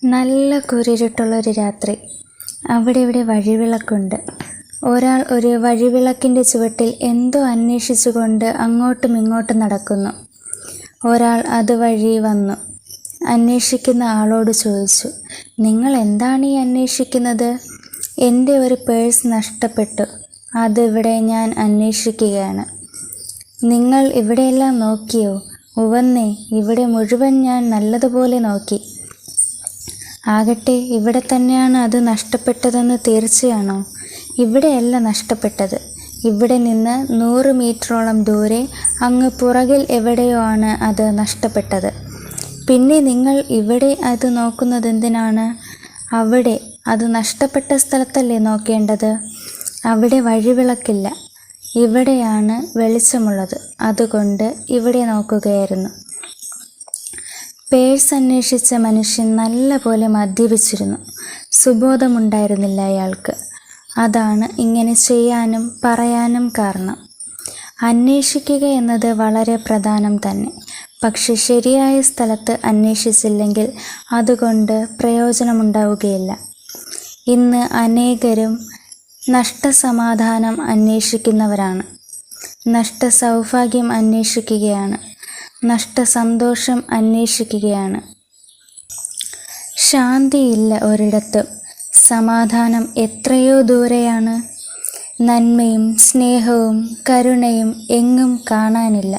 നല്ല കുരിരുട്ടുള്ളൊരു രാത്രി. അവിടെ ഇവിടെ വഴിവിളക്കുണ്ട്. ഒരാൾ ഒരു വഴിവിളക്കിൻ്റെ ചുവട്ടിൽ എന്തോ അന്വേഷിച്ചുകൊണ്ട് അങ്ങോട്ടും ഇങ്ങോട്ടും നടക്കുന്നു. ഒരാൾ അതുവഴി വന്നു. അന്വേഷിക്കുന്ന ആളോട് ചോദിച്ചു, "നിങ്ങൾ എന്താണ് ഈ അന്വേഷിക്കുന്നത്?" "എൻ്റെ ഒരു പേഴ്സ് നഷ്ടപ്പെട്ടു. അതിവിടെ ഞാൻ അന്വേഷിക്കുകയാണ്." "നിങ്ങൾ ഇവിടെയെല്ലാം നോക്കിയോ?" "ഉവ്വന്നേ, ഇവിടെ മുഴുവൻ ഞാൻ നല്ലതുപോലെ നോക്കി." "ആകട്ടെ, ഇവിടെ തന്നെയാണ് അത് നഷ്ടപ്പെട്ടതെന്ന് തീർച്ചയാണോ?" "ഇവിടെയല്ല നഷ്ടപ്പെട്ടത്. ഇവിടെ നിന്ന് 100 മീറ്ററോളം ദൂരെ അങ്ങ് പുറകിൽ എവിടെയോ ആണ് അത് നഷ്ടപ്പെട്ടത്." "പിന്നെ നിങ്ങൾ ഇവിടെ അത് നോക്കുന്നതെന്തിനാണ്?" "അവിടെ, അത് നഷ്ടപ്പെട്ട സ്ഥലത്തല്ലേ നോക്കേണ്ടത്? അവിടെ വഴിവിളക്കില്ല. ഇവിടെയാണ് വെളിച്ചമുള്ളത്. അതുകൊണ്ട് ഇവിടെ നോക്കുകയായിരുന്നു." പേഴ്സ് അന്വേഷിച്ച മനുഷ്യൻ നല്ല പോലെ മദ്യപിച്ചിരുന്നു. സുബോധമുണ്ടായിരുന്നില്ല അയാൾക്ക്. അതാണ് ഇങ്ങനെ ചെയ്യാനും പറയാനും കാരണം. അന്വേഷിക്കുക എന്നത് വളരെ പ്രധാനം തന്നെ. പക്ഷെ ശരിയായ സ്ഥലത്ത് അന്വേഷിച്ചില്ലെങ്കിൽ അതുകൊണ്ട് പ്രയോജനമുണ്ടാവുകയില്ല. ഇന്ന് അനേകരും നഷ്ടസമാധാനം അന്വേഷിക്കുന്നവരാണ്. നഷ്ടസൗഭാഗ്യം അന്വേഷിക്കുകയാണ്. നഷ്ടസന്തോഷം അന്വേഷിക്കുകയാണ്. ശാന്തിയില്ല ഒരിടത്തും. സമാധാനം എത്രയോ ദൂരെയാണ്. നന്മയും സ്നേഹവും കരുണയും എങ്ങും കാണാനില്ല.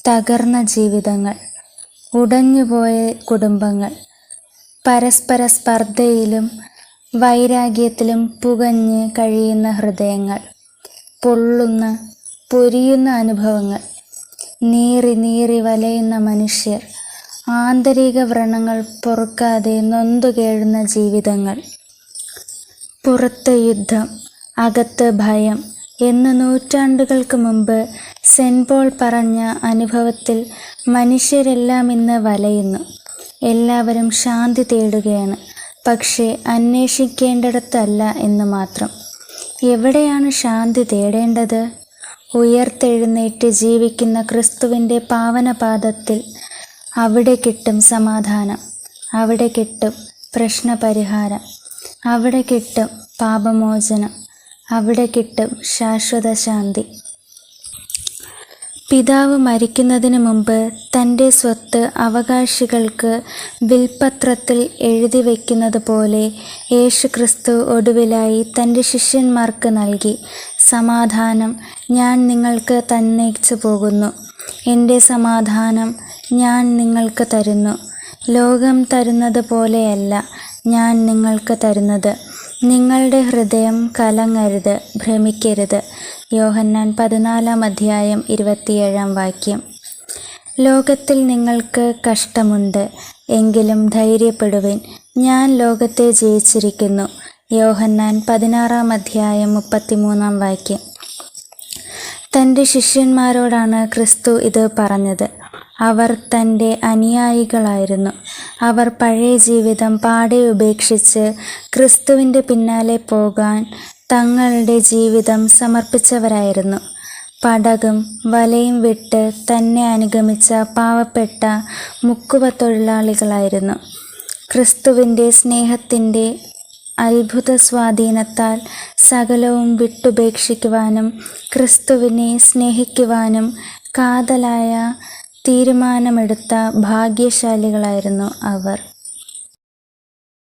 തകർന്ന ജീവിതങ്ങൾ, ഉടഞ്ഞുപോയ കുടുംബങ്ങൾ, പരസ്പര സ്പർദ്ധയിലും വൈരാഗ്യത്തിലും പുകഞ്ഞ് കഴിയുന്ന ഹൃദയങ്ങൾ, പൊള്ളുന്ന പൊരിയുന്ന അനുഭവങ്ങൾ, നീറി നീറി വലയുന്ന മനുഷ്യർ, ആന്തരിക വ്രണങ്ങൾ പൊറുക്കാതെ നൊന്തുകേഴുന്ന ജീവിതങ്ങൾ. പുറത്ത് യുദ്ധം, അകത്ത് ഭയം എന്ന് നൂറ്റാണ്ടുകൾക്ക് മുമ്പ് സെന്റ് പോൾ പറഞ്ഞ അനുഭവത്തിൽ മനുഷ്യരെല്ലാം ഇന്ന് വലയുന്നു. എല്ലാവരും ശാന്തി തേടുകയാണ്. പക്ഷേ അന്വേഷിക്കേണ്ടിടത്തല്ല എന്ന് മാത്രം. എവിടെയാണ് ശാന്തി തേടേണ്ടത്? ഉയർത്തെഴുന്നേറ്റ് ജീവിക്കുന്ന ക്രിസ്തുവിൻ്റെ പാവനപാദത്തിൽ. അവിടെ കിട്ടും സമാധാനം. അവിടെ കിട്ടും പ്രശ്നപരിഹാരം. അവിടെ കിട്ടും പാപമോചനം. അവിടെ കിട്ടും ശാശ്വത ശാന്തി. പിതാവ് മരിക്കുന്നതിന് മുമ്പ് തൻ്റെ സ്വത്ത് അവകാശികൾക്ക് വിൽപ്പത്രത്തിൽ എഴുതി വയ്ക്കുന്നത് പോലെ യേശുക്രിസ്തു ഒടുവിലായി തൻ്റെ ശിഷ്യന്മാർക്ക് നൽകി. "സമാധാനം ഞാൻ നിങ്ങൾക്ക് തന്നേച്ചു പോകുന്നു. എൻ്റെ സമാധാനം ഞാൻ നിങ്ങൾക്ക് തരുന്നു. ലോകം തരുന്നത് പോലെയല്ല ഞാൻ നിങ്ങൾക്ക് തരുന്നത്. നിങ്ങളുടെ ഹൃദയം കലങ്ങരുത്, ഭ്രമിക്കരുത്." യോഹന്നാൻ 14:27. "ലോകത്തിൽ നിങ്ങൾക്ക് കഷ്ടമുണ്ട്. എങ്കിലും ധൈര്യപ്പെടുവിൻ. ഞാൻ ലോകത്തെ ജയിച്ചിരിക്കുന്നു." യോഹന്നാൻ 16:33. തൻ്റെ ശിഷ്യന്മാരോടാണ് ക്രിസ്തു ഇത് പറഞ്ഞത്. അവർ തൻ്റെ അനുയായികളായിരുന്നു. അവർ പഴയ ജീവിതം പാടെ ഉപേക്ഷിച്ച് ക്രിസ്തുവിൻ്റെ പിന്നാലെ പോകാൻ തങ്ങളുടെ ജീവിതം സമർപ്പിച്ചവരായിരുന്നു. പടകും വലയും വിട്ട് തന്നെ അനുഗമിച്ച പാവപ്പെട്ട മുക്കുവത്തൊഴിലാളികളായിരുന്നു. ക്രിസ്തുവിൻ്റെ സ്നേഹത്തിൻ്റെ അത്ഭുത സ്വാധീനത്താൽ സകലവും വിട്ടുപേക്ഷിക്കുവാനും ക്രിസ്തുവിനെ സ്നേഹിക്കുവാനും കാതലായ തീരുമാനമെടുത്ത ഭാഗ്യശാലികളായിരുന്നു അവർ.